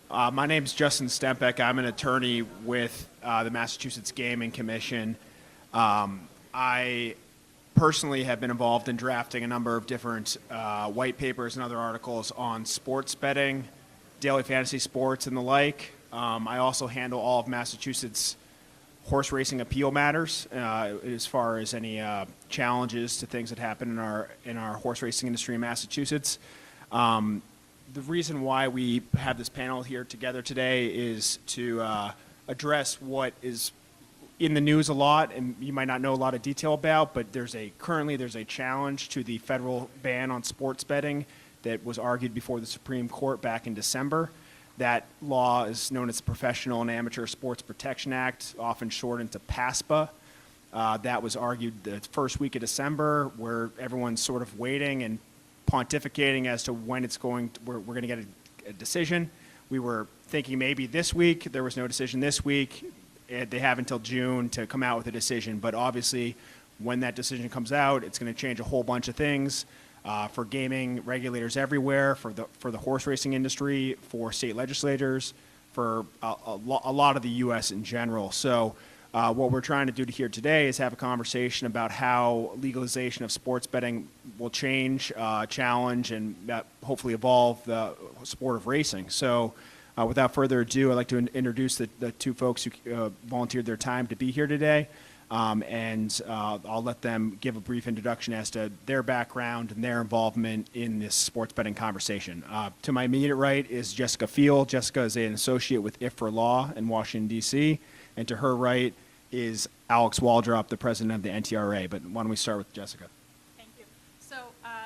My name's Justin Stempeck. I'm an attorney with the Massachusetts Gaming Commission. I personally have been involved in drafting a number of different white papers and other articles on sports betting, daily fantasy sports, and the like. I also handle all of Massachusetts horse racing appeal matters as far as any challenges to things that happen in our horse racing industry in Massachusetts. The reason why we have this panel here together today is to address what is in the news a lot, and you might not know a lot of detail about, but currently there's a challenge to the federal ban on sports betting that was argued before the Supreme Court back in December. That law is known as the Professional and Amateur Sports Protection Act, often shortened to PASPA. That was argued the first week of December, where everyone's sort of waiting and pontificating as to when we're going to get a decision. We were thinking maybe this week. There was no decision this week. They have until June to come out with a decision. But obviously, when that decision comes out, it's going to change a whole bunch of things for gaming regulators everywhere, for the horse racing industry, for state legislators, for a lot of the U.S. in general. So what we're trying to do here today is have a conversation about how legalization of sports betting will change, challenge, and hopefully evolve the sport of racing. So without further ado, I'd like to introduce the two folks who volunteered their time to be here today. And I'll let them give a brief introduction as to their background and their involvement in this sports betting conversation. To my immediate right is Jessica Field. Jessica is an associate with IFRA Law in Washington, D.C. And to her right is Alex Waldrop, the president of the NTRA. But why don't we start with Jessica? Thank you. So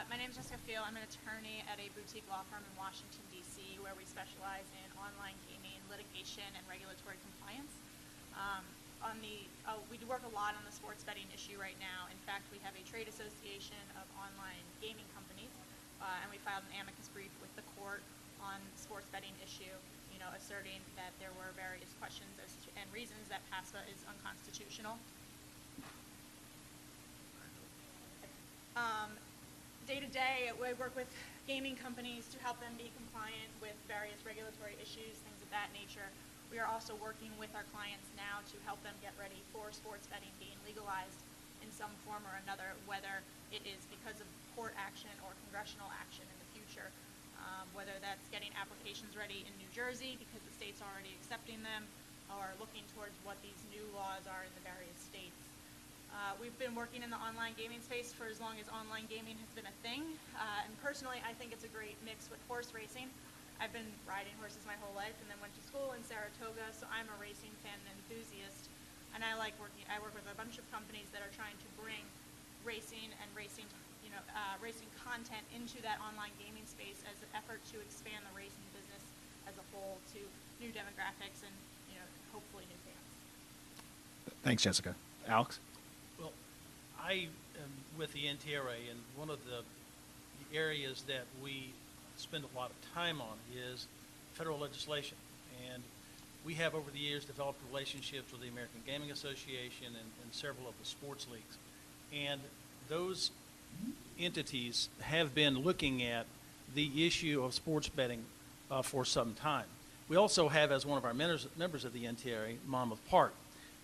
my name is Jessica Field. I'm an attorney at a boutique law firm in Washington, D.C., where we specialize in online gaming, litigation, and regulatory compliance. We do work a lot on the sports betting issue right now. In fact, we have a trade association of online gaming companies, and we filed an amicus brief with the court on the sports betting issue, asserting that there were various questions and reasons that PASPA is unconstitutional. Day to day, we work with gaming companies to help them be compliant with various regulatory issues, things of that nature. We are also working with our clients now to help them get ready for sports betting being legalized in some form or another, whether it is because of court action or congressional action in the future, whether that's getting applications ready in New Jersey because the state's already accepting them, or looking towards what these new laws are in the various states. We've been working in the online gaming space for as long as online gaming has been a thing, and personally I think it's a great mix with horse racing. I've been riding horses my whole life and then went to school in Saratoga, so I'm a racing fan and enthusiast, and I work with a bunch of companies that are trying to bring racing and racing content into that online gaming space as an effort to expand the racing business as a whole to new demographics and hopefully new fans. Thanks, Jessica. Alex? Well, I am with the NTRA, and one of the areas that we spend a lot of time on is federal legislation. And we have over the years developed relationships with the American Gaming Association and several of the sports leagues. And those entities have been looking at the issue of sports betting for some time. We also have, as one of our members of the NTRA, Monmouth Park.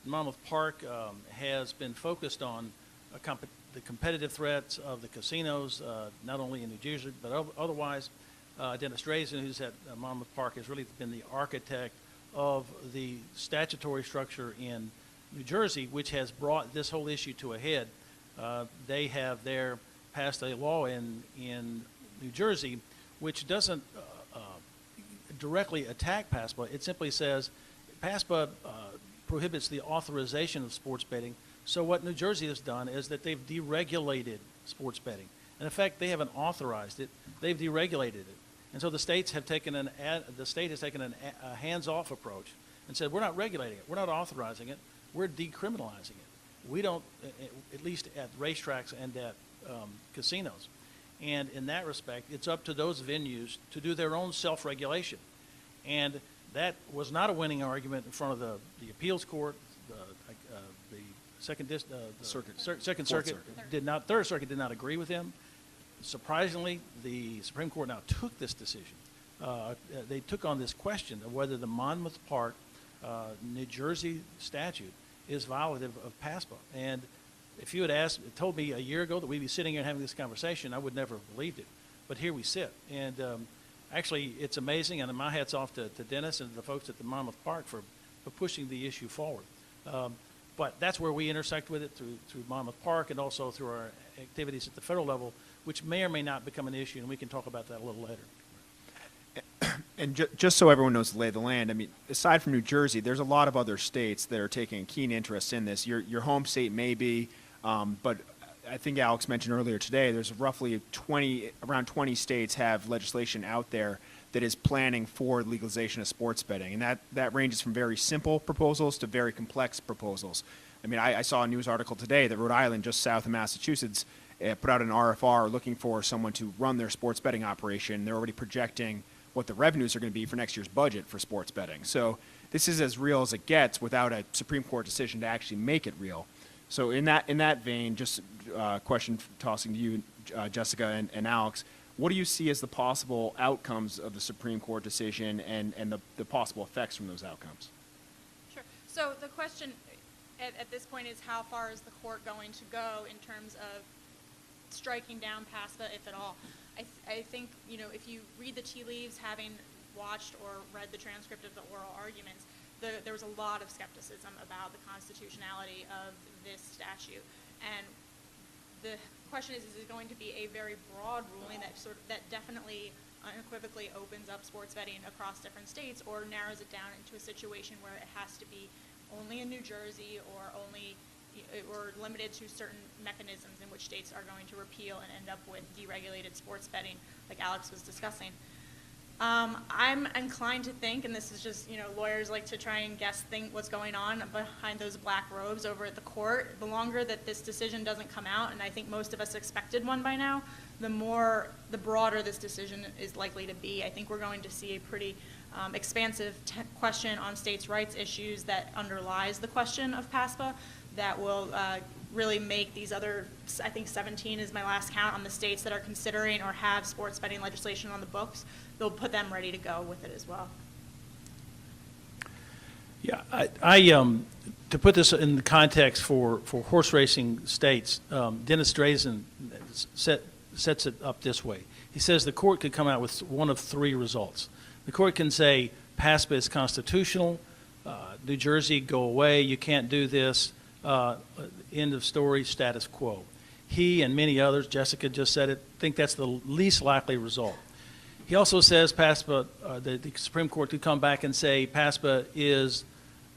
Monmouth Park has been focused on the competitive threats of the casinos, not only in New Jersey, but otherwise. Dennis Drazen, who's at Monmouth Park, has really been the architect of the statutory structure in New Jersey, which has brought this whole issue to a head. They have passed a law in New Jersey which doesn't directly attack PASPA. It simply says PASPA prohibits the authorization of sports betting. So what New Jersey has done is that they've deregulated sports betting. And in fact, they haven't authorized it; they've deregulated it. And so the states have taken the state has taken a hands-off approach and said, we're not regulating it, we're not authorizing it, we're decriminalizing it. We don't, at least at racetracks and at casinos. And in that respect, it's up to those venues to do their own self-regulation. And that was not a winning argument in front of the appeals court. The Second Circuit did not. Third Circuit did not agree with him. Surprisingly, the Supreme Court now took this decision. they took on this question of whether the Monmouth Park, New Jersey statute is violative of PASPA. And if you had told me a year ago that we'd be sitting here and having this conversation, I would never have believed it. But here we sit. And actually, it's amazing, and my hat's off to Dennis and the folks at the Monmouth Park for pushing the issue forward. But that's where we intersect with it through Monmouth Park and also through our activities at the federal level, which may or may not become an issue, and we can talk about that a little later. And just so everyone knows the lay of the land, I mean, aside from New Jersey, there's a lot of other states that are taking a keen interest in this. Your home state may be, but I think Alex mentioned earlier today, there's roughly around 20 states have legislation out there that is planning for legalization of sports betting. And that ranges from very simple proposals to very complex proposals. I mean, I saw a news article today that Rhode Island, just south of Massachusetts, put out an RFR looking for someone to run their sports betting operation. They're already projecting what the revenues are going to be for next year's budget for sports betting. So this is as real as it gets without a Supreme Court decision to actually make it real. So in that vein, just a question tossing to you, Jessica and Alex, what do you see as the possible outcomes of the Supreme Court decision and the possible effects from those outcomes? Sure. So the question at this point is, how far is the court going to go in terms of striking down PASPA, if at all? I think, if you read the tea leaves, having watched or read the transcript of the oral arguments, there was a lot of skepticism about the constitutionality of this statute. And the question is it going to be a very broad ruling that definitely unequivocally opens up sports betting across different states, or narrows it down into a situation where it has to be only in New Jersey or limited to certain mechanisms in which states are going to repeal and end up with deregulated sports betting, like Alex was discussing. I'm inclined to think, and this is just, lawyers like to try and think what's going on behind those black robes over at the court. The longer that this decision doesn't come out, and I think most of us expected one by now, the broader this decision is likely to be. I think we're going to see a pretty expansive question on states' rights issues that underlies the question of PASPA that will really make these other, I think 17 is my last count, on the states that are considering or have sports betting legislation on the books. They'll put them ready to go with it as well. Yeah, I to put this in the context for horse racing states, Dennis Drazen sets it up this way. He says the court could come out with one of three results. The court can say PASPA is constitutional, New Jersey, go away, you can't do this, end of story, status quo. He and many others, Jessica just said it, think that's the least likely result. He also says PASPA, the Supreme Court could come back and say PASPA is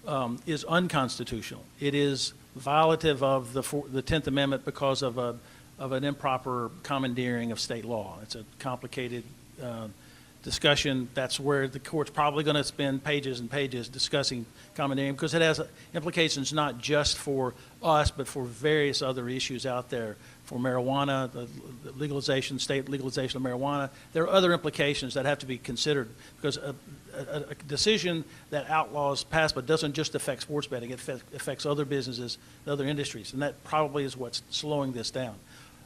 unconstitutional. It is violative of the 10th Amendment because of an improper commandeering of state law. It's a complicated discussion. That's where the court's probably going to spend pages and pages discussing commandeering, because it has implications not just for us, but for various other issues out there. For marijuana, the legalization, state legalization of marijuana, there are other implications that have to be considered, because a decision that outlaws PASPA doesn't just affect sports betting, it affects other businesses, other industries, and that probably is what's slowing this down.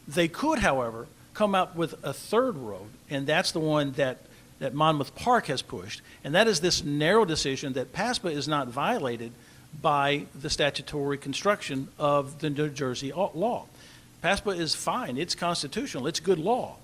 They could, however, come up with a third road, and that's the one that Monmouth Park has pushed, and that is this narrow decision that PASPA is not violated by the statutory construction of the New Jersey law. PASPA is fine, it's constitutional, it's good law.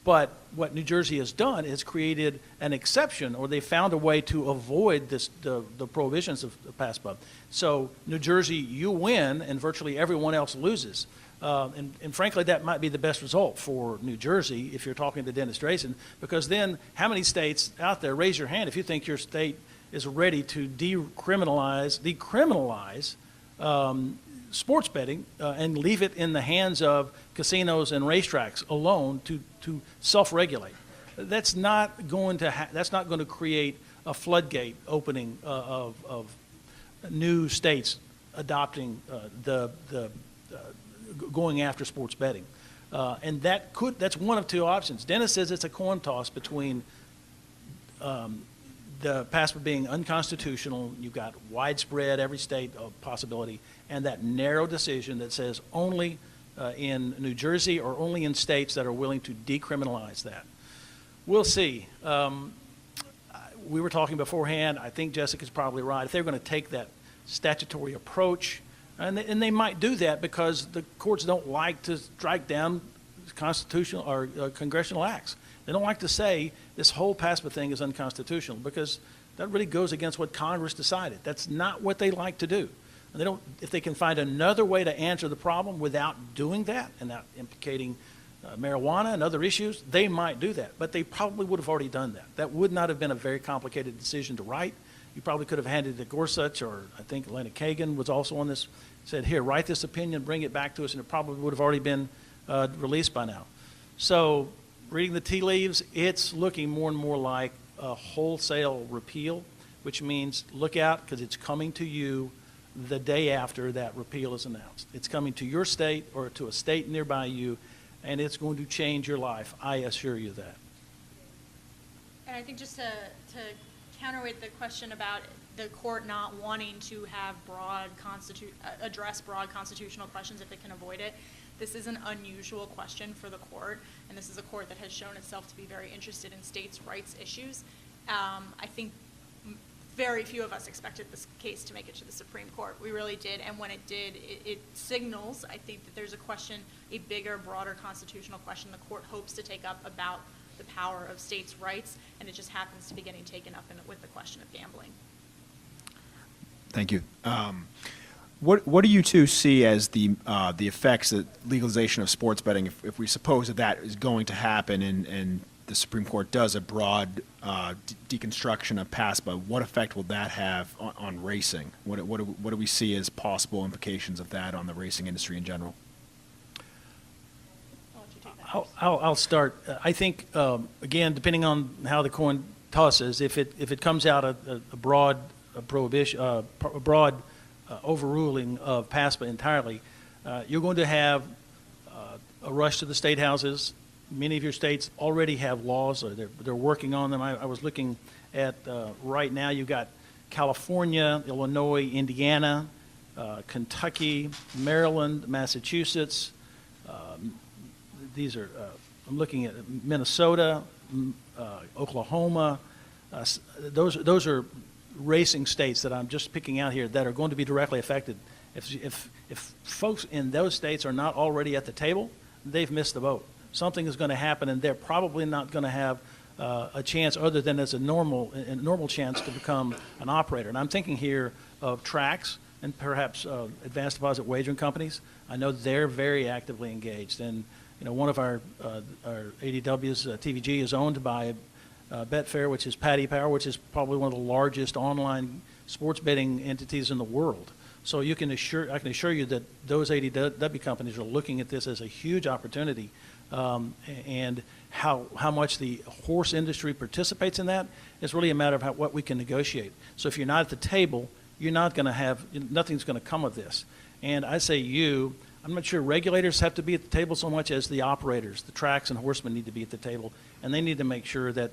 But what New Jersey has done is created an exception, or they found a way to avoid the prohibitions of PASPA. So New Jersey, you win, and virtually everyone else loses. And frankly, that might be the best result for New Jersey if you're talking to Dennis Drazen, because then how many states out there, raise your hand if you think your state is ready to decriminalize sports betting and leave it in the hands of casinos and racetracks alone to self-regulate. That's not going to create a floodgate opening of new states adopting going after sports betting. And that's one of two options. Dennis says it's a coin toss between the PASPA being unconstitutional, you've got widespread, every state possibility, and that narrow decision that says only in New Jersey or only in states that are willing to decriminalize that. We'll see. we were talking beforehand, I think Jessica's probably right. If they're going to take that statutory approach, and they might do that because the courts don't like to strike down constitutional or congressional acts. They don't like to say this whole PASPA thing is unconstitutional because that really goes against what Congress decided. That's not what they like to do. And they don't, if they can find another way to answer the problem without doing that and not implicating marijuana and other issues, they might do that. But they probably would have already done that. That would not have been a very complicated decision to write. You probably could have handed it to Gorsuch, or I think Elena Kagan was also on this, said, here, write this opinion, bring it back to us, and it probably would have already been released by now. So reading the tea leaves, it's looking more and more like a wholesale repeal, which means look out because it's coming to you the day after that repeal is announced. It's coming to your state or to a state nearby you, and it's going to change your life. I assure you that. And I think just to counterweight the question about the court not wanting to have address broad constitutional questions if it can avoid it, this is an unusual question for the court, and this is a court that has shown itself to be very interested in states' rights issues. I think very few of us expected this case to make it to the Supreme Court. We really did, and when it did, it signals, I think, that there's a question, a bigger, broader constitutional question the court hopes to take up about the power of states' rights, and it just happens to be getting taken up with the question of gambling. Thank you. What do you two see as the effects that legalization of sports betting, if we suppose that is going to happen and the Supreme Court does a broad deconstruction of PASPA, what effect will that have on racing? What do we see as possible implications of that on the racing industry in general? I'll let you take that. I'll start. I think, again, depending on how the coin tosses, if it comes out a broad prohibition, a broad overruling of PASPA entirely, you're going to have a rush to the state houses. Many of your states already have laws, or they're working on them. I was looking at right now, you've got California, Illinois, Indiana, Kentucky, Maryland, Massachusetts. These are, I'm looking at Minnesota, Oklahoma. Those are racing states that I'm just picking out here that are going to be directly affected. If folks in those states are not already at the table, they've missed the boat. Something is going to happen, and they're probably not going to have a chance other than as a normal chance to become an operator. And I'm thinking here of tracks and perhaps advanced deposit wagering companies. I know they're very actively engaged, and one of our ADW's TVG is owned by Betfair, which is Paddy Power, which is probably one of the largest online sports betting entities in the world. So I can assure you that those ADW companies are looking at this as a huge opportunity, and how much the horse industry participates in that is really a matter of what we can negotiate. So if you're not at the table, you're not going to have, nothing's going to come of this. And I say I'm not sure regulators have to be at the table so much as the operators. The tracks and horsemen need to be at the table, and they need to make sure that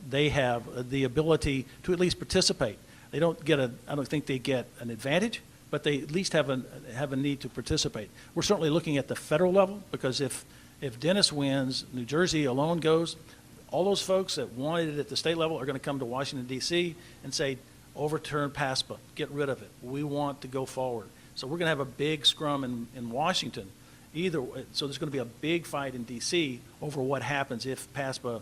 they have the ability to at least participate. I don't think they get an advantage, but they at least have a need to participate. We're certainly looking at the federal level, because if Dennis wins, New Jersey alone goes, all those folks that wanted it at the state level are going to come to Washington, D.C. and say, overturn PASPA, get rid of it. We want to go forward. So we're going to have a big scrum in Washington. So there's going to be a big fight in D.C. over what happens if PASPA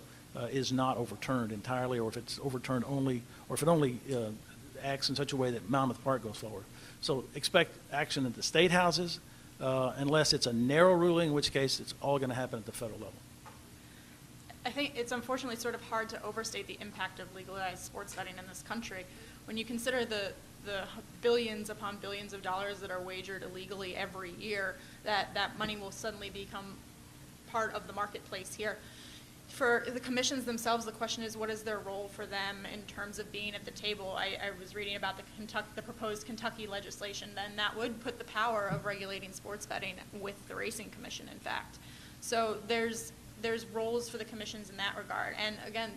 is not overturned entirely, or if it's overturned only, or if it only acts in such a way that Monmouth Park goes forward. So expect action at the state houses, unless it's a narrow ruling, in which case it's all going to happen at the federal level. I think it's unfortunately sort of hard to overstate the impact of legalized sports betting in this country. When you consider the billions upon billions of dollars that are wagered illegally every year, that money will suddenly become part of the marketplace here. For the commissions themselves, the question is, what is their role for them in terms of being at the table? I was reading about the proposed Kentucky legislation, then that would put the power of regulating sports betting with the Racing Commission, in fact. So there's roles for the commissions in that regard. And again,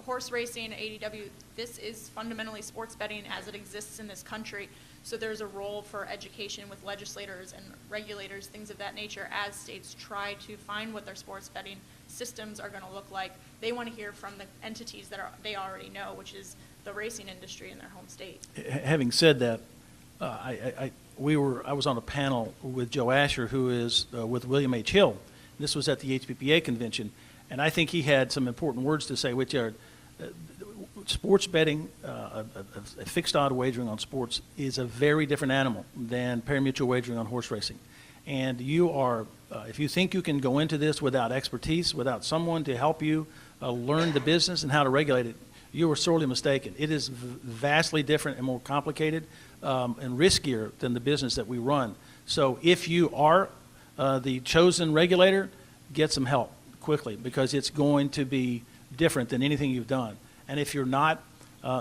horse racing, ADW, this is fundamentally sports betting as it exists in this country. So there's a role for education with legislators and regulators, things of that nature, as states try to find what their sports betting systems are going to look like they want to hear from the entities that they already know, which is the racing industry in their home state. Having said that, I was on a panel with Joe Asher, who is with William H. Hill. This was at the HPPA convention, and I think he had some important words to say, which are sports betting, a fixed odd wagering on sports is a very different animal than pari-mutuel wagering on horse racing. And you are, if you think you can go into this without expertise, without someone to help you learn the business and how to regulate it, you are sorely mistaken. It is vastly different and more complicated and riskier than the business that we run. So if you are the chosen regulator, get some help quickly, because it's going to be different than anything you've done. And if you're not,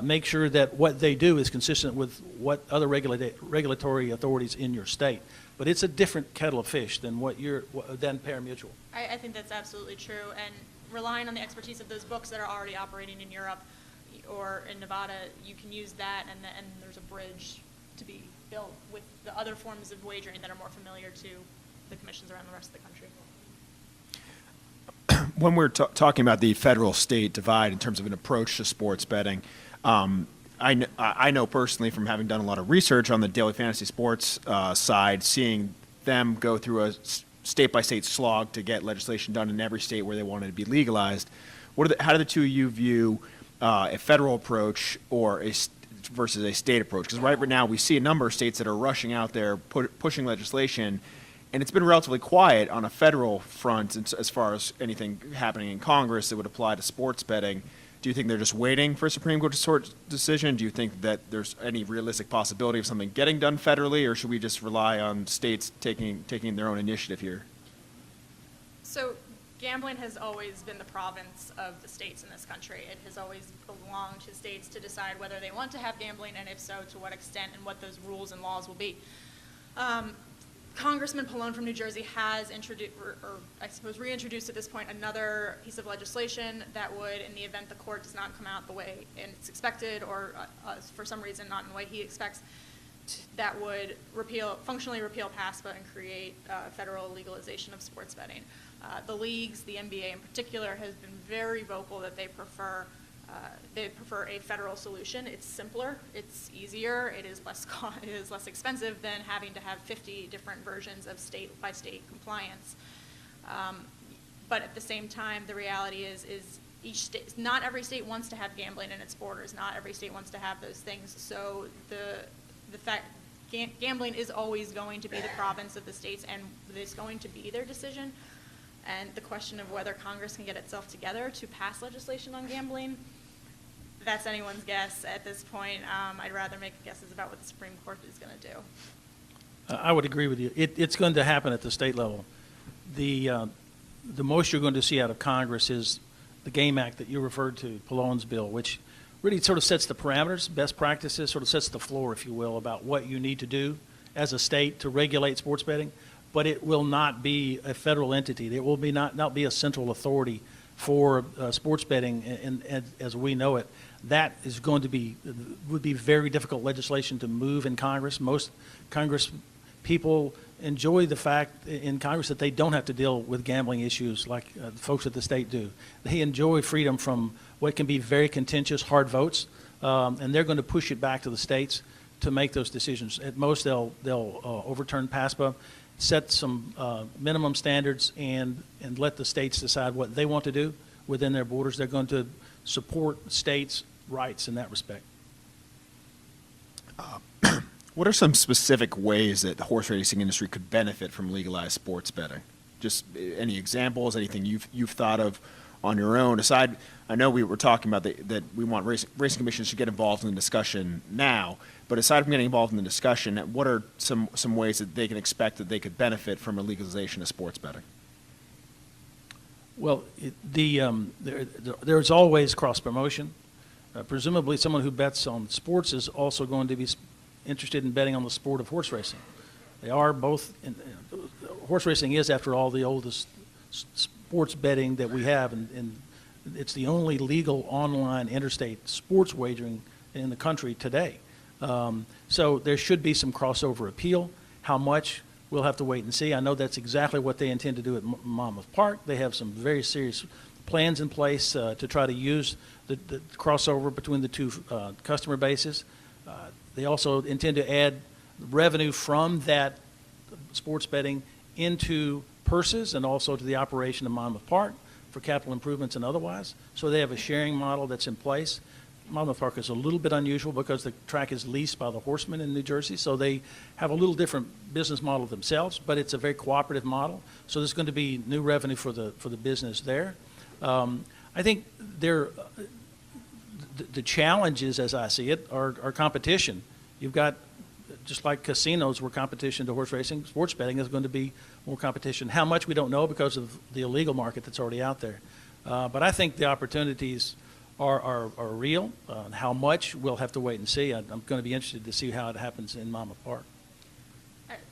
make sure that what they do is consistent with what other regulatory authorities in your state. But it's a different kettle of fish than than pari-mutuel. I think that's absolutely true, and relying on the expertise of those books that are already operating in Europe or in Nevada, you can use that, and there's a bridge to be built with the other forms of wagering that are more familiar to the commissions around the rest of the country. When we're talking about the federal-state divide in terms of an approach to sports betting, I know personally from having done a lot of research on the daily fantasy sports side, seeing them go through a state-by-state slog to get legislation done in every state where they wanted to be legalized. How do the two of you view a federal approach versus a state approach? Because right now we see a number of states that are rushing out there pushing legislation, and it's been relatively quiet on a federal front as far as anything happening in Congress that would apply to sports betting. Do you think they're just waiting for a Supreme Court decision? Do you think that there's any realistic possibility of something getting done federally, or should we just rely on states taking their own initiative here? So gambling has always been the province of the states in this country. It has always belonged to states to decide whether they want to have gambling, and if so, to what extent and what those rules and laws will be. Congressman Pallone from New Jersey has introduced, or I suppose reintroduced at this point, another piece of legislation that would, in the event the court does not come out the way it's expected, or for some reason not in the way he expects, that would functionally repeal PASPA and create federal legalization of sports betting. The leagues, the NBA in particular, has been very vocal that they prefer a federal solution. It's simpler, it's easier, it is less expensive than having to have 50 different versions of state-by-state compliance. But at the same time, the reality is each state, not every state wants to have gambling in its borders. Not every state wants to have those things. So the fact gambling is always going to be the province of the states, and it's going to be their decision. And the question of whether Congress can get itself together to pass legislation on gambling, that's anyone's guess at this point. I'd rather make guesses about what the Supreme Court is going to do. I would agree with you. It's going to happen at the state level. The most you're going to see out of Congress is the GAME Act that you referred to, Pallone's bill, which really sort of sets the parameters, best practices, sort of sets the floor, if you will, about what you need to do as a state to regulate sports betting. But it will not be a federal entity. There will be not be a central authority for sports betting and as we know it. That is going to would be very difficult legislation to move in Congress. Most Congress people enjoy the fact in Congress that they don't have to deal with gambling issues like folks at the state do. They enjoy freedom from what can be very contentious, hard votes, and they're going to push it back to the states to make those decisions. At most, they'll overturn PASPA, set some minimum standards, and let the states decide what they want to do within their borders. They're going to support states' rights in that respect. What are some specific ways that the horse racing industry could benefit from legalized sports betting? Just any examples, anything you've thought of on your own? Aside, I know we were talking about that we want racing commissions to get involved in the discussion now, but aside from getting involved in the discussion, what are some ways that they can expect that they could benefit from a legalization of sports betting? Well, there's always cross-promotion. Presumably someone who bets on sports is also going to be interested in betting on the sport of horse racing. They are both, horse racing is, after all, the oldest sports betting that we have, and it's the only legal online interstate sports wagering in the country today. So there should be some crossover appeal. How much, we'll have to wait and see. I know that's exactly what they intend to do at Monmouth Park. They have some very serious plans in place to try to use the crossover between the two customer bases. They also intend to add revenue from that sports betting into purses and also to the operation of Monmouth Park for capital improvements and otherwise. So they have a sharing model that's in place. Monmouth Park is a little bit unusual because the track is leased by the Horsemen in New Jersey, so they have a little different business model themselves, but it's a very cooperative model. So there's going to be new revenue for the business there. I think the challenges, as I see it, are competition. You've got, just like casinos were competition to horse racing, sports betting is going to be more competition. How much, we don't know because of the illegal market that's already out there. But I think the opportunities are real. How much, we'll have to wait and see. I'm going to be interested to see how it happens in Monmouth Park.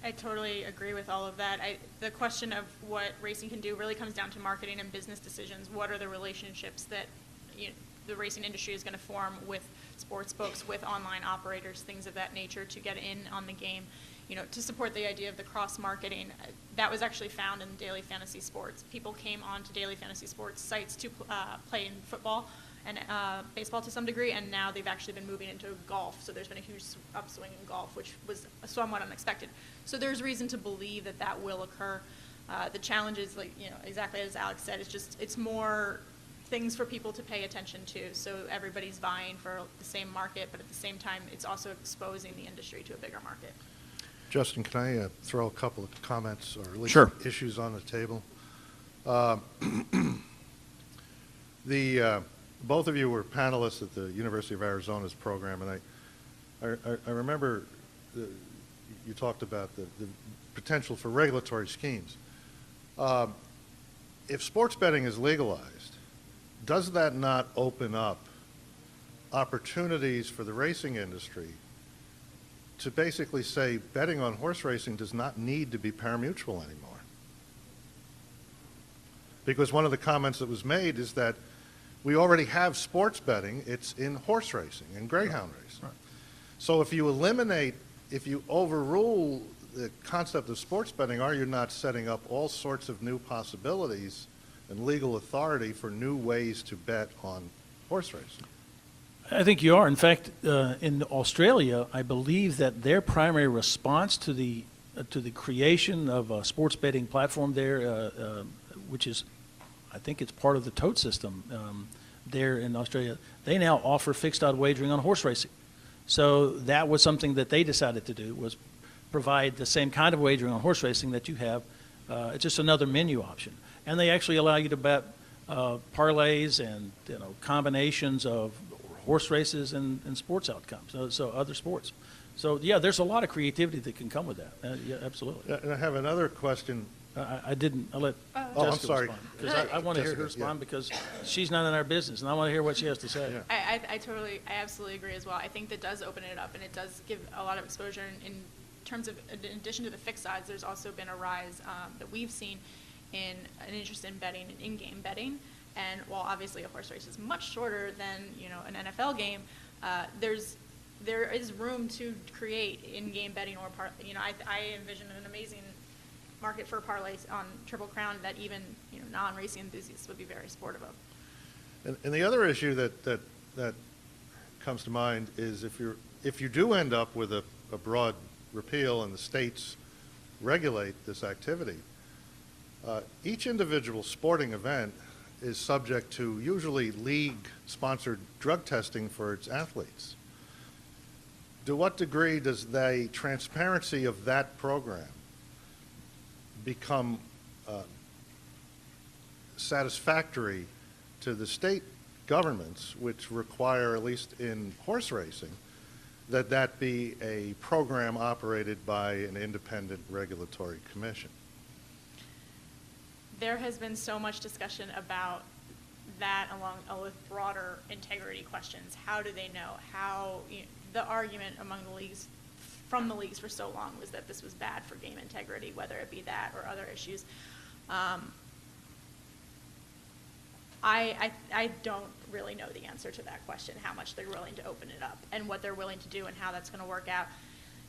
I totally agree with all of that. The question of what racing can do really comes down to marketing and business decisions. What are the relationships that the racing industry is going to form with sports books, with online operators, things of that nature to get in on the game, to support the idea of the cross-marketing. That was actually found in daily fantasy sports. People came onto daily fantasy sports sites to play in football and baseball to some degree, and now they've actually been moving into golf. So there's been a huge upswing in golf, which was somewhat unexpected. So there's reason to believe that that will occur. The challenge is, exactly as Alex said, it's more things for people to pay attention to. So everybody's vying for the same market, but at the same time, it's also exposing the industry to a bigger market. Justin, can I throw a couple of comments or at least Sure. issues on the table? Both of you were panelists at the University of Arizona's program, and I remember you talked about the potential for regulatory schemes. If sports betting is legalized, does that not open up opportunities for the racing industry to basically say betting on horse racing does not need to be pari-mutuel anymore? Because one of the comments that was made is that we already have sports betting. It's in horse racing and greyhound racing. Right. So if you overrule the concept of sports betting, are you not setting up all sorts of new possibilities and legal authority for new ways to bet on horse racing? I think you are. In fact, in Australia, I believe that their primary response to the creation of a sports betting platform there, which is, I think it's part of the tote system there in Australia, they now offer fixed odd wagering on horse racing. So that was something that they decided to do, was provide the same kind of wagering on horse racing that you have. It's just another menu option. And they actually allow you to bet parlays and combinations of horse races and sports outcomes, so other sports. So yeah, there's a lot of creativity that can come with that. Yeah, absolutely. Yeah, and I have another question. I didn't. I'll let Jessica I'm sorry. respond, because I want to hear her Jessica, respond because she's not in our business, and I want to hear what she has to say. Yeah. I absolutely agree as well. I think that does open it up, and it does give a lot of exposure in terms of, in addition to the fixed odds, there's also been a rise that we've seen in an interest in betting and in-game betting. And while obviously a horse race is much shorter than an NFL game, there is room to create in-game betting or I envision an amazing market for parlays on Triple Crown that even non-racing enthusiasts would be very supportive of. And the other issue that comes to mind is if you do end up with a broad repeal and the states regulate this activity, each individual sporting event is subject to usually league-sponsored drug testing for its athletes. To what degree does the transparency of that program become satisfactory to the state governments, which require, at least in horse racing, that be a program operated by an independent regulatory commission? There has been so much discussion about that along with broader integrity questions. How do they know? The argument among the leagues, from the leagues for so long, was that this was bad for game integrity, whether it be that or other issues. I don't really know the answer to that question, how much they're willing to open it up and what they're willing to do and how that's going to work out.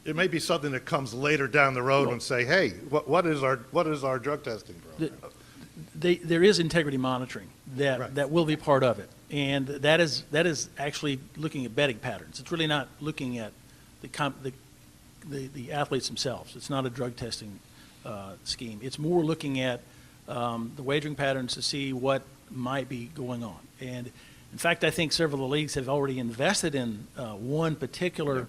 It may be something that comes later down the road and say, hey, what is our drug testing program? there is integrity monitoring Right. that will be part of it, and that is actually looking at betting patterns. It's really not looking at the athletes themselves. It's not a drug testing scheme. It's more looking at the wagering patterns to see what might be going on. And in fact, I think several of the leagues have already invested in one particular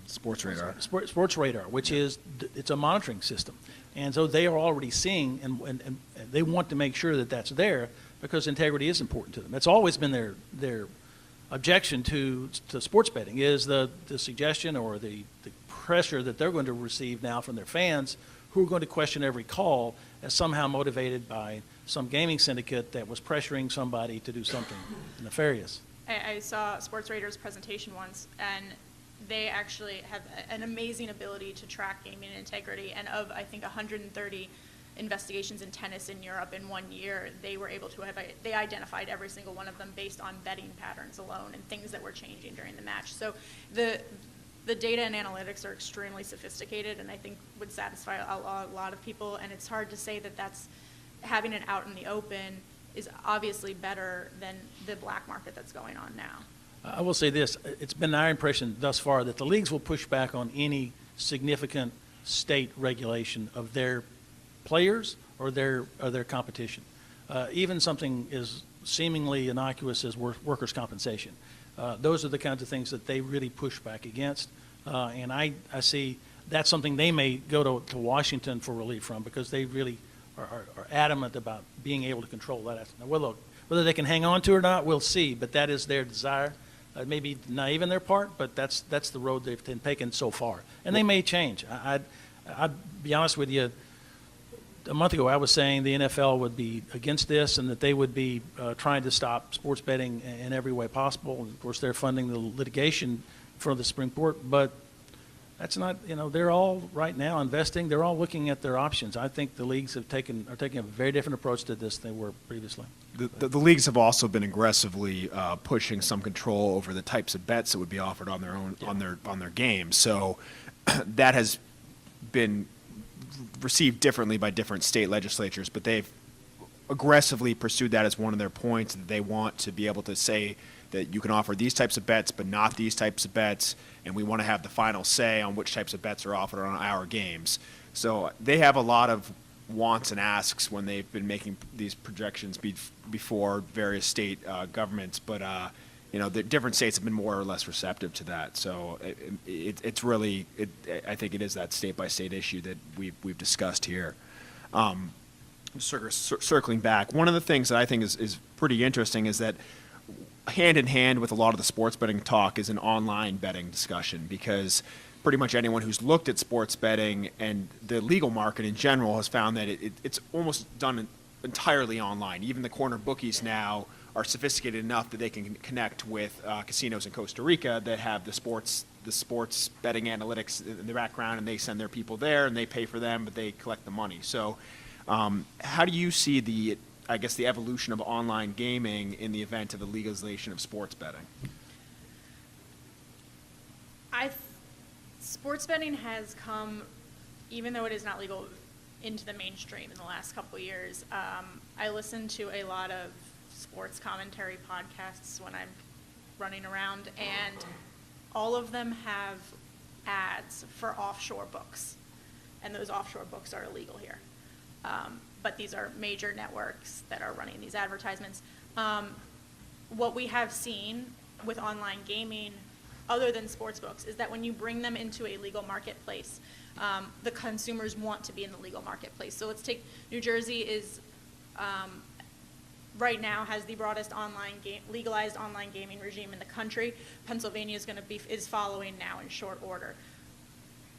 Sports radar. Sports radar, which is it's a monitoring system, and so they are already seeing and they want to make sure that that's there because integrity is important to them. That's always been their objection to sports betting is the suggestion or the pressure that they're going to receive now from their fans who are going to question every call as somehow motivated by some gaming syndicate that was pressuring somebody to do something nefarious. I saw Sports Radar's presentation once, and they actually have an amazing ability to track gaming integrity. And of, I think, 130 investigations in tennis in Europe in 1 year, they were able to they identified every single one of them based on betting patterns alone and things that were changing during the match. So the data and analytics are extremely sophisticated, and I think would satisfy a lot of people. And it's hard to say that that's having it out in the open is obviously better than the black market that's going on now. I will say this, it's been our impression thus far that the leagues will push back on any significant state regulation of their players or their competition. Even something as seemingly innocuous as workers' compensation. Those are the kinds of things that they really push back against. And I see that's something they may go to Washington for relief from because they really are adamant about being able to control that. Now, whether they can hang on to it or not, we'll see, but that is their desire. It may be naive in their part, but that's the road they've taken so far. And they may change. I'd be honest with you, a month ago I was saying the NFL would be against this and that they would be trying to stop sports betting in every way possible. And of course, they're funding the litigation for the Supreme Court, but that's not, they're all right now investing. They're all looking at their options. I think the leagues are taking a very different approach to this than they were previously. The leagues have also been aggressively pushing some control over the types of bets that would be offered on their own on their games. So that has been received differently by different state legislatures, but they've aggressively pursued that as one of their points, that they want to be able to say that you can offer these types of bets but not these types of bets, and we want to have the final say on which types of bets are offered on our games. So they have a lot of wants and asks when they've been making these projections before various state governments, but the different states have been more or less receptive to that. So it's really, I think it is that state-by-state issue that we've discussed here. Circling back, one of the things that I think is pretty interesting is that hand in hand with a lot of the sports betting talk is an online betting discussion, because pretty much anyone who's looked at sports betting and the legal market in general has found that it's almost done entirely online. Even the corner bookies now are sophisticated enough that they can connect with casinos in Costa Rica that have the sports betting analytics in the background, and they send their people there and they pay for them, but they collect the money. So how do you see the evolution of online gaming in the event of the legalization of sports betting? Sports betting has come, even though it is not legal, into the mainstream in the last couple of years. I listen to a lot of sports commentary podcasts when I'm running around, and all of them have ads for offshore books, and those offshore books are illegal here. But these are major networks that are running these advertisements. What we have seen with online gaming, other than sports books, is that when you bring them into a legal marketplace, the consumers want to be in the legal marketplace. So let's take New Jersey is right now has the broadest legalized online gaming regime in the country. Pennsylvania is following now in short order.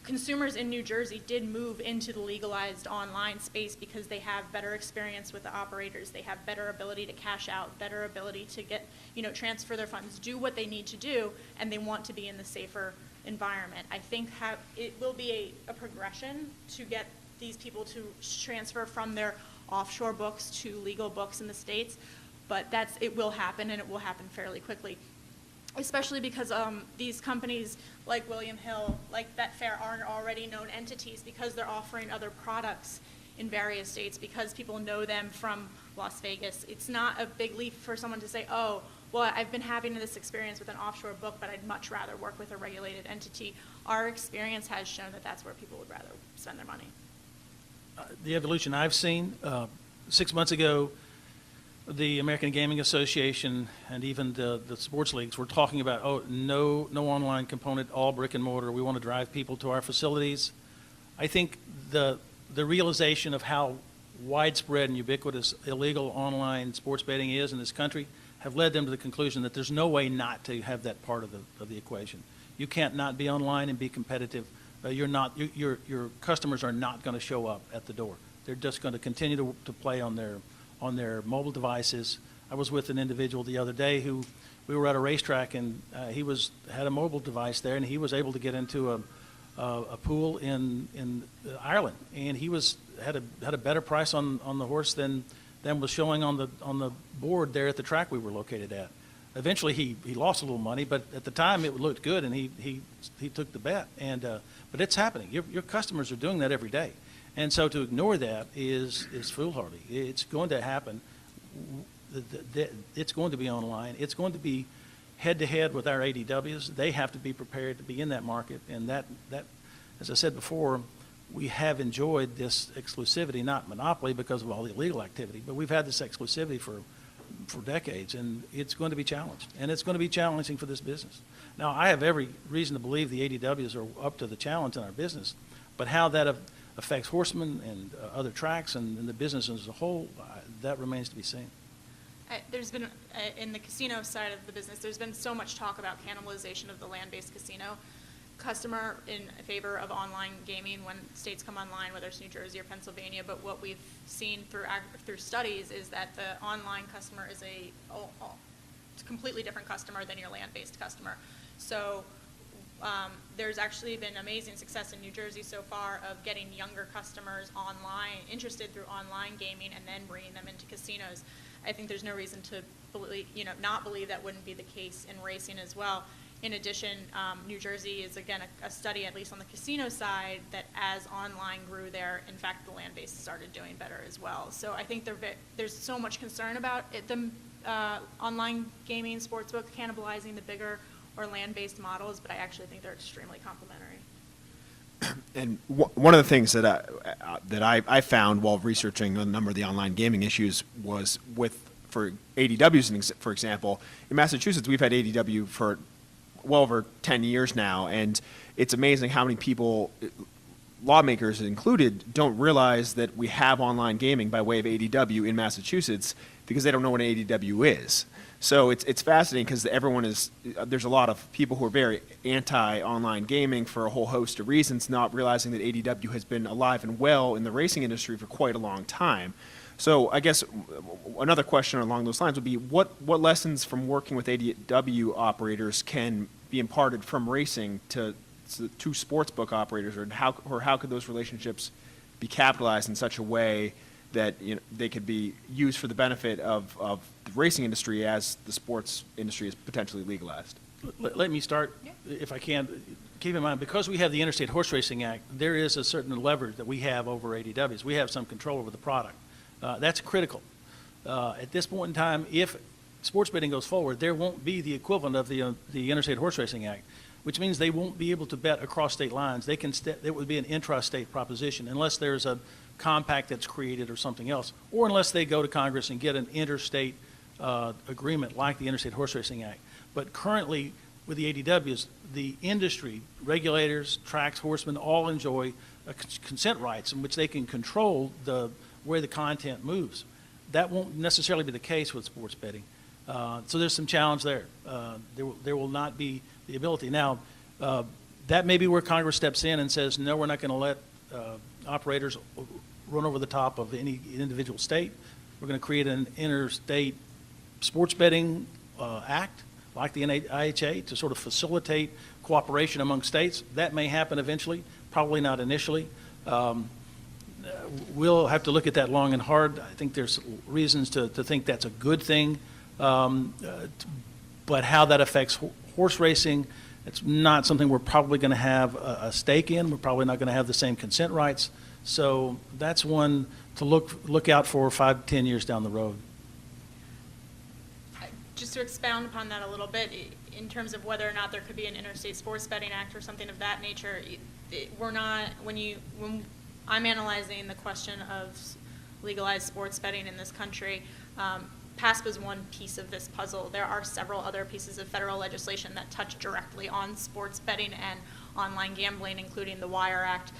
Consumers in New Jersey did move into the legalized online space because they have better experience with the operators. They have better ability to cash out, better ability to get, transfer their funds, do what they need to do, and they want to be in the safer environment. I think it will be a progression to get these people to transfer from their offshore books to legal books in the States, but it will happen, and it will happen fairly quickly. Especially because these companies like William Hill, like Betfair, aren't already known entities because they're offering other products in various states because people know them from Las Vegas. It's not a big leap for someone to say, oh, well, I've been having this experience with an offshore book, but I'd much rather work with a regulated entity. Our experience has shown that that's where people would rather spend their money. The evolution I've seen, 6 months ago, the American Gaming Association and even the sports leagues were talking about, oh, no online component, all brick and mortar. We want to drive people to our facilities. I think the realization of how widespread and ubiquitous illegal online sports betting is in this country have led them to the conclusion that there's no way not to have that part of the equation. You can't not be online and be competitive. Your customers are not going to show up at the door. They're just going to continue to play on their mobile devices. I was with an individual the other day who we were at a racetrack, and he had a mobile device there, and he was able to get into a pool in Ireland, and he had a better price on the horse than was showing on the board there at the track we were located at. Eventually, he lost a little money, but at the time it looked good, and he took the bet. But it's happening. Your customers are doing that every day, and so to ignore that is foolhardy. It's going to happen. It's going to be online. It's going to be head-to-head with our ADWs. They have to be prepared to be in that market, and that, as I said before, we have enjoyed this exclusivity, not monopoly because of all the illegal activity, but we've had this exclusivity for decades, and it's going to be challenged, and it's going to be challenging for this business. Now, I have every reason to believe the ADWs are up to the challenge in our business, but how that affects horsemen and other tracks and the business as a whole, that remains to be seen. There's been, in the casino side of the business, there's been so much talk about cannibalization of the land-based casino customer in favor of online gaming when states come online, whether it's New Jersey or Pennsylvania. But what we've seen through studies is that the online customer is a completely different customer than your land-based customer. So there's actually been amazing success in New Jersey so far of getting younger customers online, interested through online gaming, and then bringing them into casinos. I think there's no reason to believe, not believe that wouldn't be the case in racing as well. In addition, New Jersey is, again, a study, at least on the casino side, that as online grew there, in fact, the land-based started doing better as well. So I think there's so much concern about the online gaming sportsbook cannibalizing the bigger or land-based models, but I actually think they're extremely complementary. And one of the things that I found while researching a number of the online gaming issues was for ADWs, for example, in Massachusetts, we've had ADW for well over 10 years now, and it's amazing how many people, lawmakers included, don't realize that we have online gaming by way of ADW in Massachusetts because they don't know what an ADW is. So it's fascinating because there's a lot of people who are very anti-online gaming for a whole host of reasons, not realizing that ADW has been alive and well in the racing industry for quite a long time. So I guess another question along those lines would be, what lessons from working with ADW operators can be imparted from racing to sportsbook operators, or how could those relationships be capitalized in such a way that they could be used for the benefit of the racing industry as the sports industry is potentially legalized? Let me start, if I can. Keep in mind, because we have the Interstate Horse Racing Act, there is a certain leverage that we have over ADWs. We have some control over the product. That's critical. At this point in time, if sports betting goes forward, there won't be the equivalent of the Interstate Horse Racing Act, which means they won't be able to bet across state lines. It would be an intrastate proposition unless there's a compact that's created or something else, or unless they go to Congress and get an interstate agreement like the Interstate Horse Racing Act. But currently, with the ADWs, the industry, regulators, tracks, horsemen, all enjoy consent rights in which they can control where the content moves. That won't necessarily be the case with sports betting. So there's some challenge there. There will not be the ability. Now, that may be where Congress steps in and says, no, we're not going to let operators run over the top of any individual state. We're going to create an interstate sports betting act like the IHA to sort of facilitate cooperation among states. That may happen eventually, probably not initially. We'll have to look at that long and hard. I think there's reasons to think that's a good thing, but how that affects horse racing, it's not something we're probably going to have a stake in. We're probably not going to have the same consent rights. So that's one to look out for 5 to 10 years down the road. Just to expound upon that a little bit, in terms of whether or not there could be an interstate sports betting act or something of that nature, we're not, when I'm analyzing the question of legalized sports betting in this country, PASPA is one piece of this puzzle. There are several other pieces of federal legislation that touch directly on sports betting and online gambling, including the Wire Act,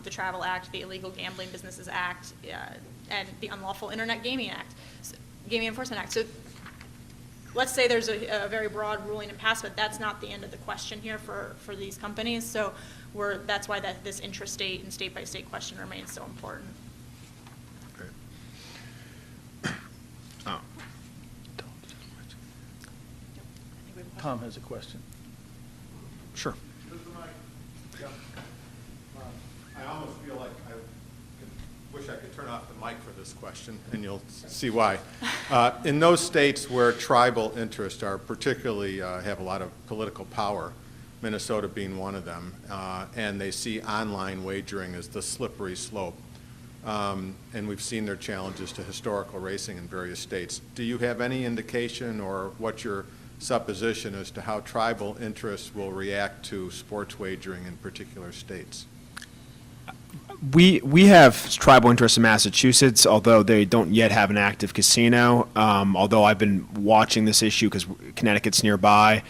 the Travel Act, the Illegal Gambling Businesses Act, and the Unlawful Internet Gaming Act, Gaming Enforcement Act. So let's say there's a very broad ruling in PASPA. That's not the end of the question here for these companies. So that's why this intrastate and state-by-state question remains so important. Oh. Tom has a question. Sure. I almost feel like I wish I could turn off the mic for this question, and you'll see why. In those states where tribal interests are particularly have a lot of political power, Minnesota being one of them, and they see online wagering as the slippery slope, and we've seen their challenges to historical racing in various states. Do you have any indication or what's your supposition as to how tribal interests will react to sports wagering in particular states? We have tribal interests in Massachusetts, although they don't yet have an active casino. Although I've been watching this issue because Connecticut's nearby.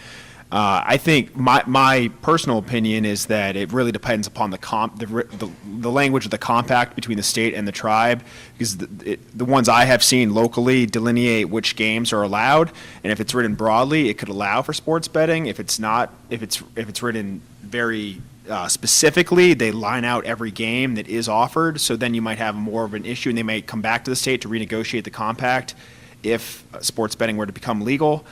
I think my personal opinion is that it really depends upon the language of the compact between the state and the tribe, because the ones I have seen locally delineate which games are allowed, and if it's written broadly, it could allow for sports betting. If it's not, if it's written very specifically, they line out every game that is offered. So then you might have more of an issue, and they may come back to the state to renegotiate the compact if sports betting were to become legal.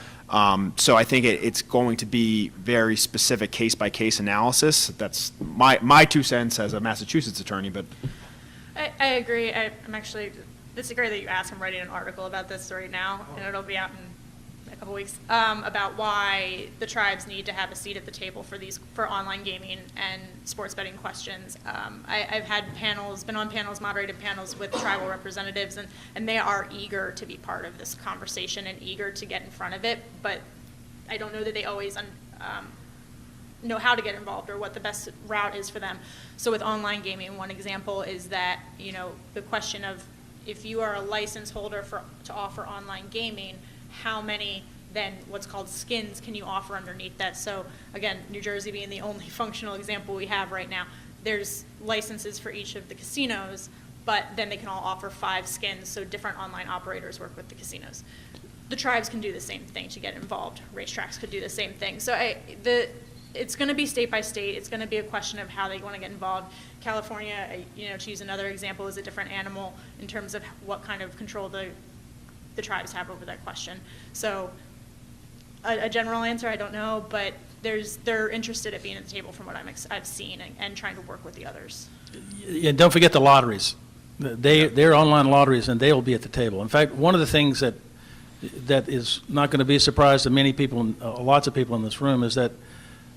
So I think it's going to be very specific case-by-case analysis. That's my 2 cents as a Massachusetts attorney, but. I agree. It's great that you asked. I'm writing an article about this right now, and it'll be out in a couple weeks, about why the tribes need to have a seat at the table for online gaming and sports betting questions. I've been on panels, moderated panels with tribal representatives, and they are eager to be part of this conversation and eager to get in front of it, but I don't know that they always know how to get involved or what the best route is for them. So with online gaming, one example is that, the question of if you are a license holder to offer online gaming, how many then what's called skins can you offer underneath that? So again, New Jersey being the only functional example we have right now, there's licenses for each of the casinos, but then they can all offer 5 skins, so different online operators work with the casinos. The tribes can do the same thing to get involved. Racetracks could do the same thing. So it's going to be state by state. It's going to be a question of how they want to get involved. California, to use another example, is a different animal in terms of what kind of control the tribes have over that question. So a general answer, I don't know, but they're interested at being at the table from what I've seen and trying to work with the others. Yeah, don't forget the lotteries. They're online lotteries, and they will be at the table. In fact, one of the things that is not going to be a surprise to many people, lots of people in this room, is that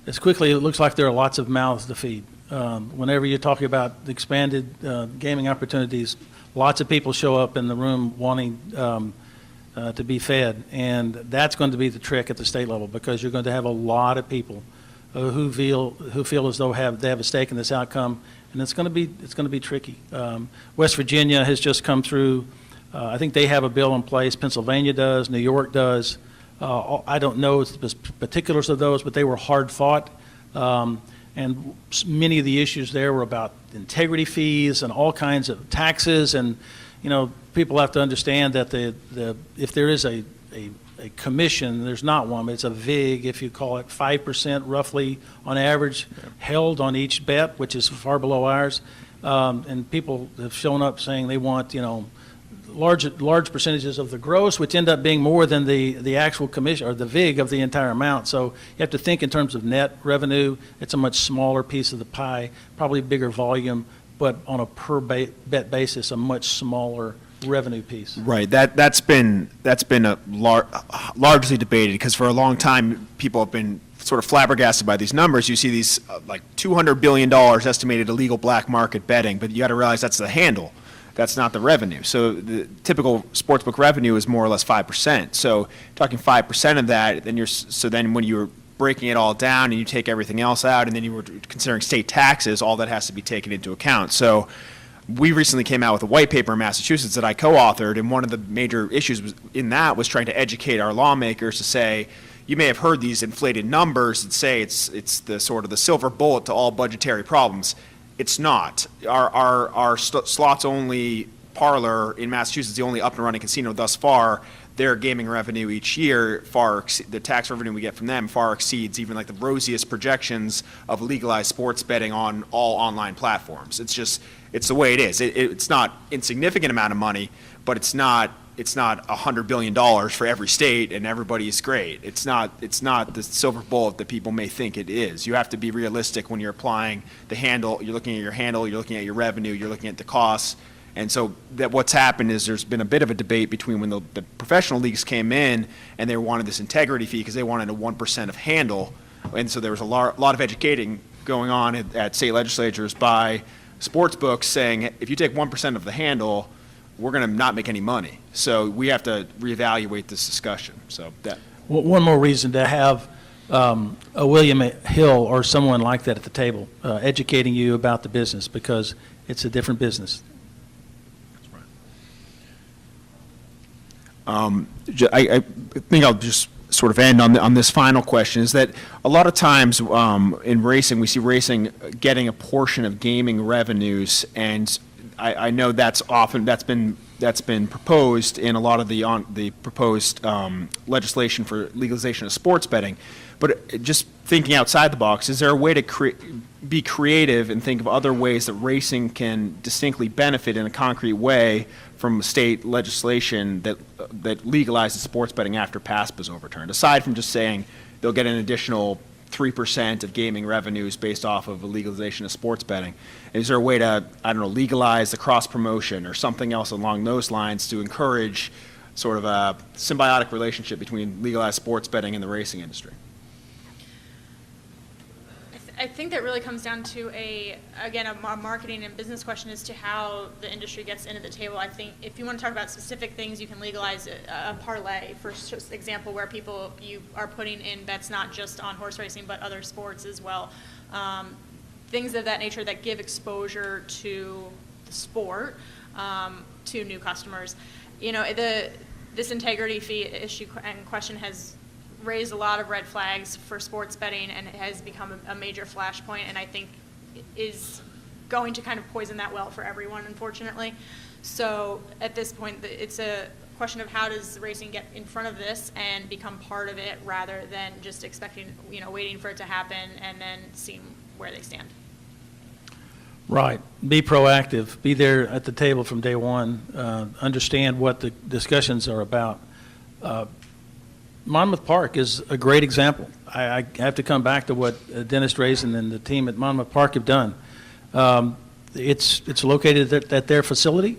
as quickly it looks like there are lots of mouths to feed. Whenever you're talking about the expanded gaming opportunities, lots of people show up in the room wanting to be fed, and that's going to be the trick at the state level, because you're going to have a lot of people who feel as though they have a stake in this outcome, and it's going to be tricky. West Virginia has just come through. I think they have a bill in place. Pennsylvania does. New York does. I don't know the particulars of those, but they were hard fought. And many of the issues there were about integrity fees and all kinds of taxes. And, people have to understand that if there is a commission, there's not one, but it's a VIG, if you call it 5% roughly on average, held on each bet, which is far below ours. And people have shown up saying they want, large percentages of the gross, which end up being more than the actual commission or the VIG of the entire amount. So you have to think in terms of net revenue. It's a much smaller piece of the pie, probably bigger volume, but on a per bet basis, a much smaller revenue piece. Right. That's been largely debated, because for a long time people have been sort of flabbergasted by these numbers. You see these like $200 billion estimated illegal black market betting, but you got to realize that's the handle. That's not the revenue. So the typical sportsbook revenue is more or less 5%. So talking 5% of that, then when you're breaking it all down and you take everything else out, and then you were considering state taxes, all that has to be taken into account. So we recently came out with a white paper in Massachusetts that I co-authored, and one of the major issues was trying to educate our lawmakers to say, you may have heard these inflated numbers that say it's the sort of the silver bullet to all budgetary problems. It's not. Our slots only parlor in Massachusetts, the only up and running casino thus far, their gaming revenue each year the tax revenue we get from them far exceeds even like the rosiest projections of legalized sports betting on all online platforms. It's the way it is. It's not insignificant amount of money, but it's not $100 billion for every state and everybody's great. It's not the silver bullet that people may think it is. You have to be realistic when you're applying the handle. You're looking at your handle, you're looking at your revenue, you're looking at the costs. And so that what's happened is there's been a bit of a debate between when the professional leagues came in and they wanted this integrity fee because they wanted a 1% of handle. And so there was a lot of educating going on at state legislatures by sports books saying, if you take 1% of the handle, we're going to not make any money. So we have to reevaluate this discussion. So that. One more reason to have a William Hill or someone like that at the table educating you about the business, because it's a different business. I think I'll just sort of end on this final question, is that a lot of times in racing, we see racing getting a portion of gaming revenues, and I know that's been proposed in a lot of the proposed legislation for legalization of sports betting. But just thinking outside the box, is there a way to be creative and think of other ways that racing can distinctly benefit in a concrete way from state legislation that legalizes sports betting after PASPA is overturned, aside from just saying they'll get an additional 3% of gaming revenues based off of a legalization of sports betting? Is there a way to, legalize the cross-promotion or something else along those lines to encourage sort of a symbiotic relationship between legalized sports betting and the racing industry? I think that really comes down to a marketing and business question as to how the industry gets into the table. I think if you want to talk about specific things, you can legalize a parlay, for example, where you are putting in bets not just on horse racing but other sports as well. Things of that nature that give exposure to the sport to new customers. This integrity fee issue and question has raised a lot of red flags for sports betting, and it has become a major flashpoint, and I think is going to kind of poison that well for everyone, unfortunately. So at this point, it's a question of how does racing get in front of this and become part of it, rather than just expecting, waiting for it to happen and then seeing where they stand. Right. Be proactive. Be there at the table from day one. Understand what the discussions are about. Monmouth Park is a great example. I have to come back to what Dennis Drazen and the team at Monmouth Park have done. It's located at their facility.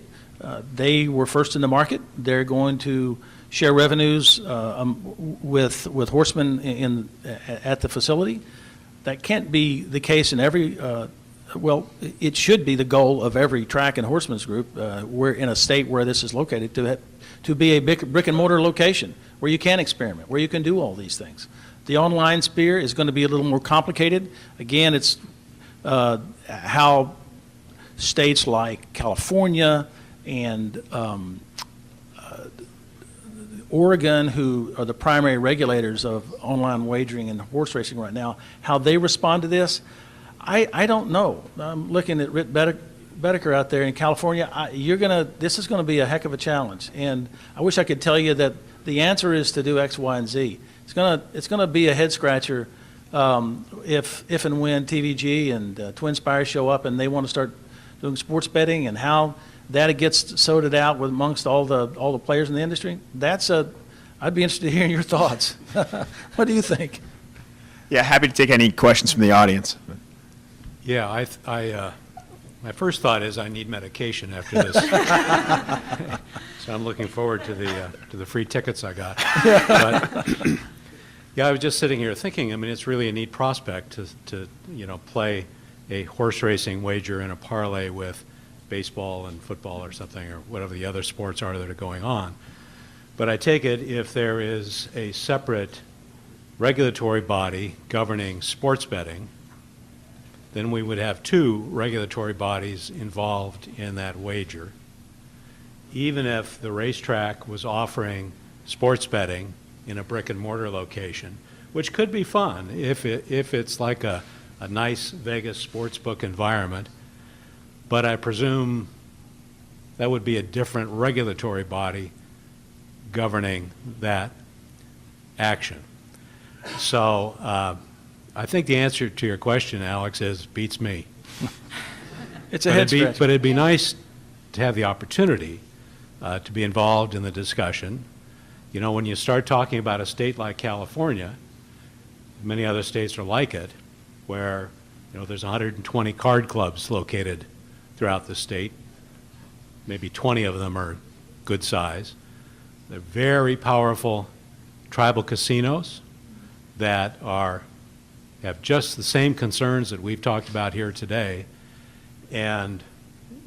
They were first in the market. They're going to share revenues with horsemen at the facility. That can't be the case in every. It should be the goal of every track and horsemen's group. We're in a state where this is located to be a brick and mortar location where you can experiment, where you can do all these things. The online sphere is going to be a little more complicated. Again, it's how states like California and Oregon, who are the primary regulators of online wagering and horse racing right now, how they respond to this, I don't know. I'm looking at Rick Bedecker out there in California. This is going to be a heck of a challenge, and I wish I could tell you that the answer is to do X, Y, and Z. It's going to be a head scratcher if and when TVG and TwinSpires show up and they want to start doing sports betting, and how that gets sorted out amongst all the players in the industry. I'd be interested in hearing your thoughts. What do you think? Yeah, happy to take any questions from the audience. Yeah, my first thought is I need medication after this. So I'm looking forward to the free tickets I got. But, Yeah, I was just sitting here thinking, I mean, it's really a neat prospect to play a horse racing wager in a parlay with baseball and football or something, or whatever the other sports are that are going on. But I take it if there is a separate regulatory body governing sports betting, then we would have two regulatory bodies involved in that wager. Even if the racetrack was offering sports betting in a brick and mortar location, which could be fun if it's like a nice Vegas sportsbook environment, but I presume that would be a different regulatory body governing that action. So I think the answer to your question, Alex, is beats me. It's a head scratch. But it'd be nice to have the opportunity to be involved in the discussion. You know, when you start talking about a state like California, many other states are like it, where there's 120 card clubs located throughout the state. Maybe 20 of them are good size. They're very powerful tribal casinos that have just the same concerns that we've talked about here today. And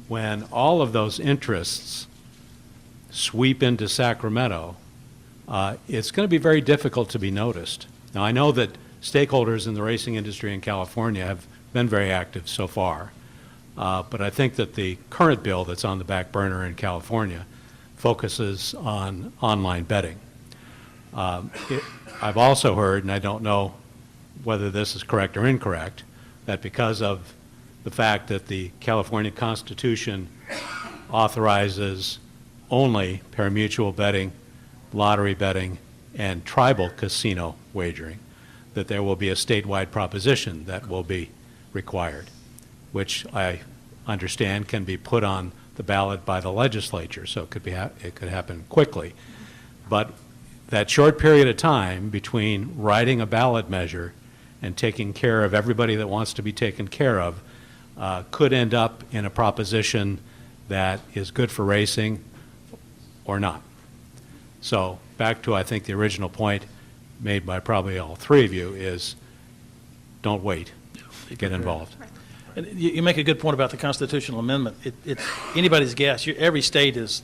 when all of those interests sweep into Sacramento, it's going to be very difficult to be noticed. Now, I know that stakeholders in the racing industry in California have been very active so far, but I think that the current bill that's on the back burner in California focuses on online betting. I've also heard, and I don't know whether this is correct or incorrect, that because of the fact that the California Constitution authorizes only pari-mutuel betting, lottery betting, and tribal casino wagering, that there will be a statewide proposition that will be required, which I understand can be put on the ballot by the legislature, so it could happen quickly. But that short period of time between writing a ballot measure and taking care of everybody that wants to be taken care of could end up in a proposition that is good for racing or not. So back to, I think, the original point made by probably all three of you is don't wait, get involved. And you make a good point about the constitutional amendment. It's anybody's guess. Every state the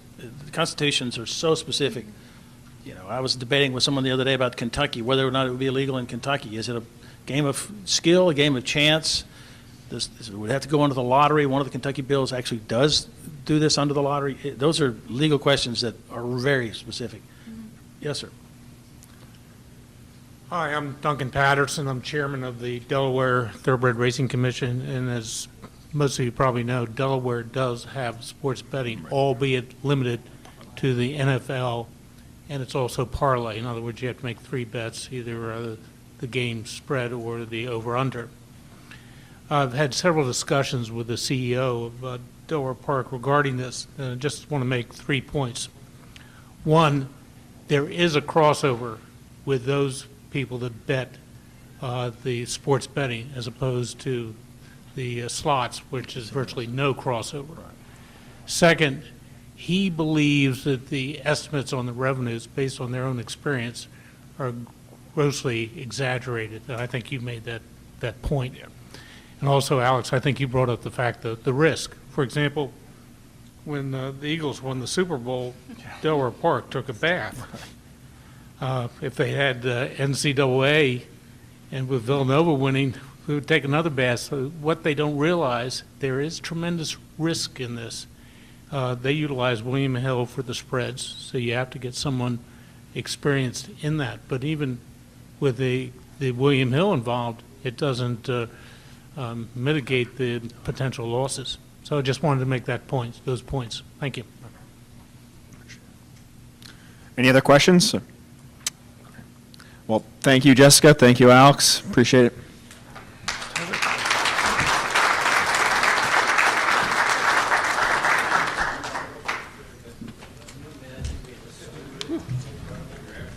constitutions are so specific. I was debating with someone the other day about Kentucky, whether or not it would be illegal in Kentucky. Is it a game of skill, a game of chance? Would it have to go under the lottery? One of the Kentucky bills actually does do this under the lottery. Those are legal questions that are very specific. Mm-hmm. Yes, sir. Hi, I'm Duncan Patterson. I'm chairman of the Delaware Thoroughbred Racing Commission, and as most of you probably know, Delaware does have sports betting, albeit limited to the NFL, and it's also parlay. In other words, you have to make three bets, either the game spread or the over-under. I've had several discussions with the CEO of Delaware Park regarding this, and I just want to make 3 points. One, there is a crossover with those people that bet the sports betting as opposed to the slots, which is virtually no crossover. Second, he believes that the estimates on the revenues based on their own experience are grossly exaggerated, and I think you made that point. Yeah. And also, Alex, I think you brought up the fact that the risk. For example, when the Eagles won the Super Bowl, Delaware Park took a bath. If they had NCAA and with Villanova winning, we would take another bath. So what they don't realize, there is tremendous risk in this. They utilize William Hill for the spreads, so you have to get someone experienced in that. But even with the William Hill involved, it doesn't mitigate the potential losses. So I just wanted to make those points. Thank you. Any other questions? Well, thank you, Jessica. Thank you, Alex. Appreciate it.